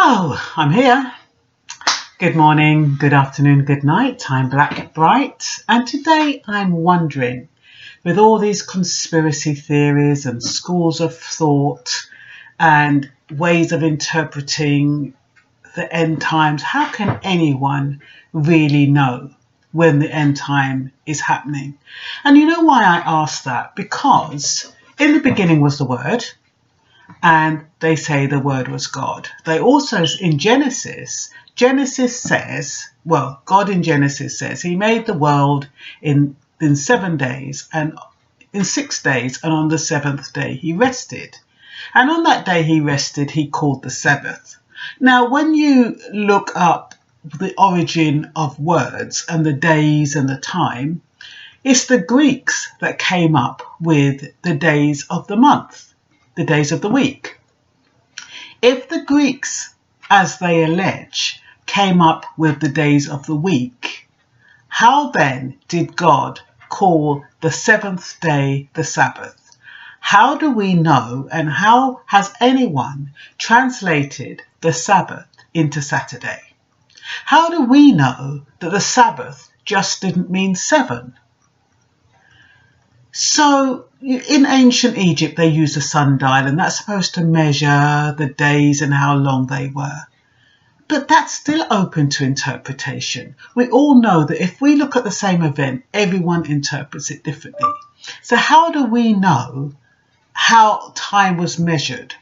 So I'm here. Good morning, good afternoon, good night. I'm Blackbright, and today I'm wondering, with all these conspiracy theories and schools of thought and ways of interpreting the end times, how can anyone really know when the end time is happening? And you know why I ask that? Because in the beginning was the Word, and they say the Word was God. They also, in Genesis says, well, God in Genesis says he made the world in 7 days, and in 6 days, and on the seventh day he rested. And on that day he rested, he called the Sabbath. Now, when you look up the origin of words and the days and the time, it's the Greeks that came up with the days of the month, the days of the week. If the Greeks, as they allege, came up with the days of the week, how then did God call the seventh day the Sabbath? How do we know, and how has anyone translated the Sabbath into Saturday? How do we know that the Sabbath just didn't mean 7? So in ancient Egypt, they used a sundial, and that's supposed to measure the days and how long they were. But that's still open to interpretation. We all know that if we look at the same event, everyone interprets it differently. So how do we know how time was measured?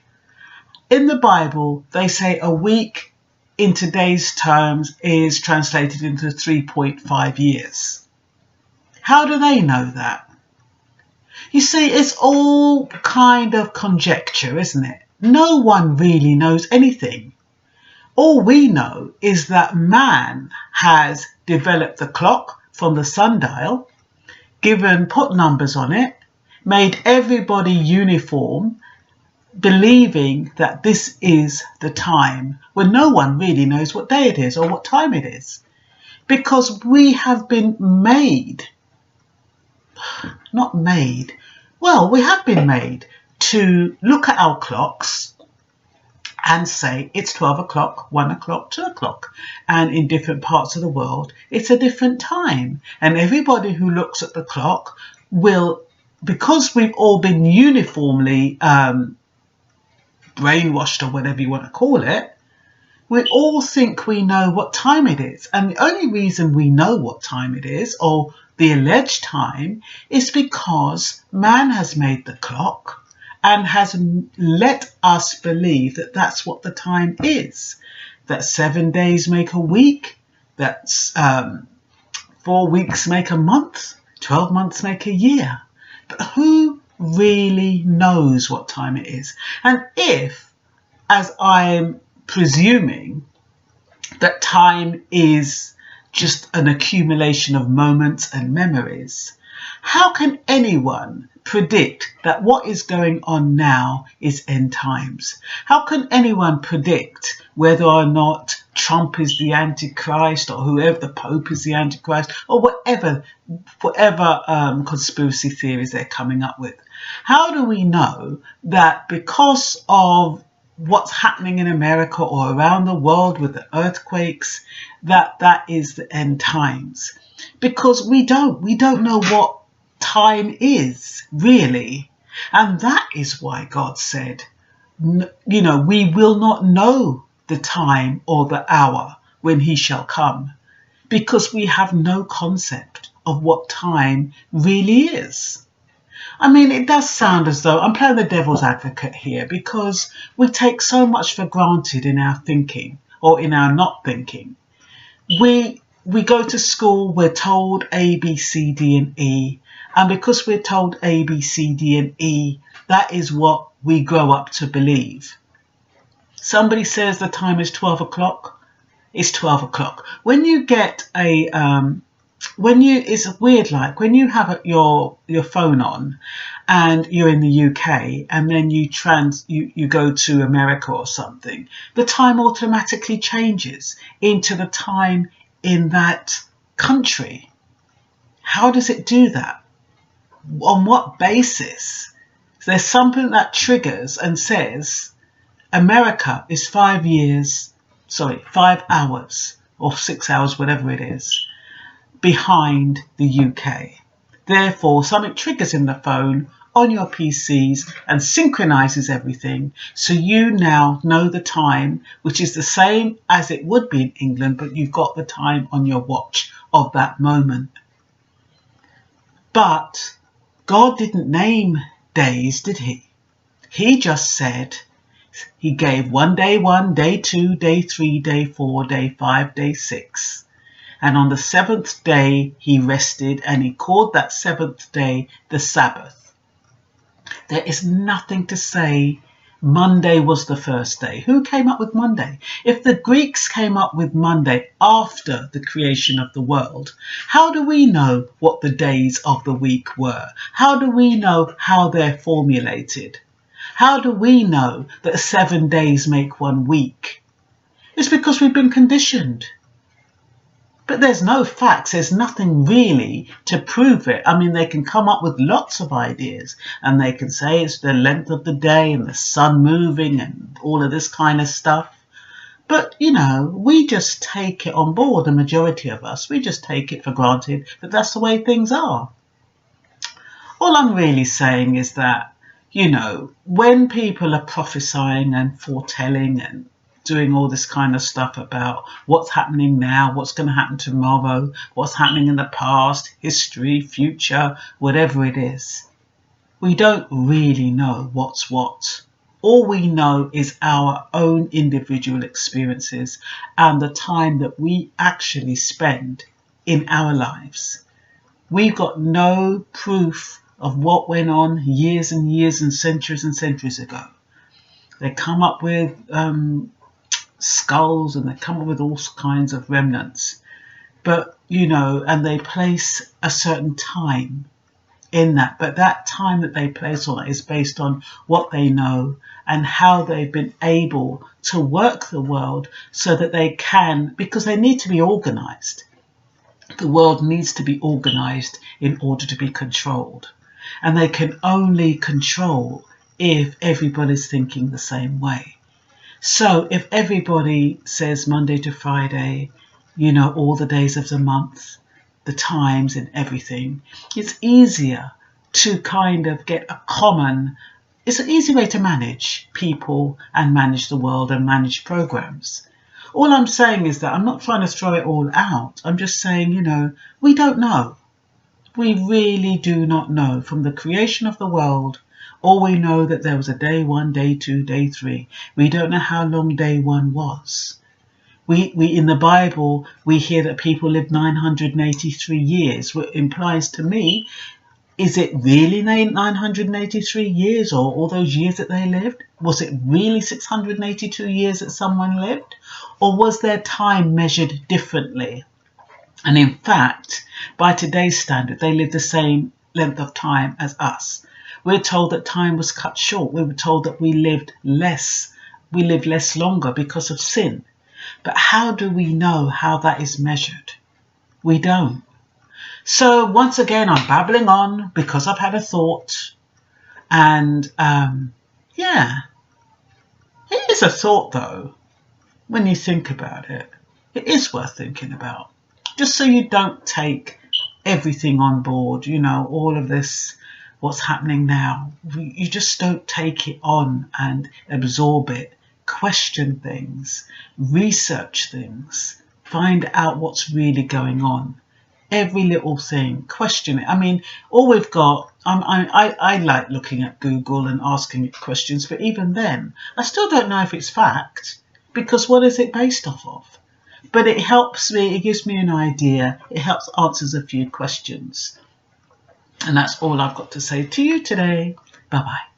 In the Bible, they say a week in today's terms is translated into 3.5 years. How do they know that? You see, it's all kind of conjecture, isn't it? No one really knows anything. All we know is that man has developed the clock from the sundial, put numbers on it, made everybody uniform, believing that this is the time, when no one really knows what day it is or what time it is. Because we have been made, we have been made to look at our clocks and say it's 12 o'clock, 1 o'clock, 2 o'clock. And in different parts of the world, it's a different time. And everybody who looks at the clock will, because we've all been uniformly brainwashed, or whatever you want to call it, we all think we know what time it is. And the only reason we know what time it is, or the alleged time, is because man has made the clock and has let us believe that that's what the time is. That 7 days make a week, that's 4 weeks make a month, 12 months make a year. But who really knows what time it is? And if, as I'm presuming, that time is just an accumulation of moments and memories, how can anyone predict that what is going on now is end times? How can anyone predict whether or not Trump is the Antichrist, or whoever, the Pope is the Antichrist, or whatever conspiracy theories they're coming up with? How do we know that because of what's happening in America or around the world with the earthquakes, that is the end times? Because we don't know what time is really. And that is why God said, we will not know the time or the hour when he shall come, because we have no concept of what time really is. I mean, it does sound as though I'm playing the devil's advocate here, because we take so much for granted in our thinking, or in our not thinking. We go to school, we're told A, B, C, D and E. And because we're told A, B, C, D and E, that is what we grow up to believe. Somebody says the time is 12 o'clock, it's 12 o'clock. When you get it's weird, like when you have your phone on and you're in the UK, and then you go to America or something, the time automatically changes into the time in that country. How does it do that? On what basis? There's something that triggers and says America is 5 years 5 hours or 6 hours, whatever it is, behind the UK. Therefore, something triggers in the phone on your PCs and synchronizes everything, so you now know the time, which is the same as it would be in England, but you've got the time on your watch of that moment. But God didn't name days, did he? He just said, he gave one, day 2, day 3, day 4, day 5, day 6. And on the 7th day he rested, and he called that 7th day the Sabbath. There is nothing to say Monday was the first day. Who came up with Monday? If the Greeks came up with Monday after the creation of the world, how do we know what the days of the week were? How do we know how they're formulated? How do we know that 7 days make 1 week? It's because we've been conditioned. But there's no facts, there's nothing really to prove it. I mean, they can come up with lots of ideas, and they can say it's the length of the day and the sun moving and all of this kind of stuff. But, you know, we just take it on board, the majority of us. We just take it for granted that that's the way things are. All I'm really saying is that, you know, when people are prophesying and foretelling and doing all this kind of stuff about what's happening now, what's going to happen tomorrow, what's happening in the past, history, future, whatever it is, we don't really know what's what. All we know is our own individual experiences and the time that we actually spend in our lives. We've got no proof of what went on years and years and centuries ago. They come up with skulls, and they come up with all kinds of remnants, but you know, and they place a certain time in that, but that time that they place on it is based on what they know and how they've been able to work the world so that they can, because they need to be organized. The world needs to be organized in order to be controlled, and they can only control if everybody's thinking the same way. So if everybody says Monday to Friday, you know, all the days of the month, the times and everything, it's easier to kind of get a common, it's an easy way to manage people and manage the world and manage programs. All I'm saying is that I'm not trying to throw it all out. I'm just saying, you know, we don't know. We really do not know. From the creation of the world, all we know that there was a day 1, day 2, day 3. We don't know how long day 1 was. We in the Bible, we hear that people lived 983 years, which implies to me, is it really 983 years, or all those years that they lived? Was it really 682 years that someone lived? Or was their time measured differently? And in fact, by today's standard, they lived the same length of time as us. We're told that time was cut short. We were told that we lived less longer because of sin. But how do we know how that is measured? We don't. So once again, I'm babbling on because I've had a thought. And yeah, it is a thought though, when you think about it. It is worth thinking about. Just so you don't take everything on board, you know, all of this, what's happening now. You just don't take it on and absorb it. Question things, research things, find out what's really going on. Every little thing, question it. I mean, all we've got, I like looking at Google and asking it questions, but even then, I still don't know if it's fact, because what is it based off of? But it helps me, it gives me an idea, it helps answers a few questions. And that's all I've got to say to you today. Bye-bye.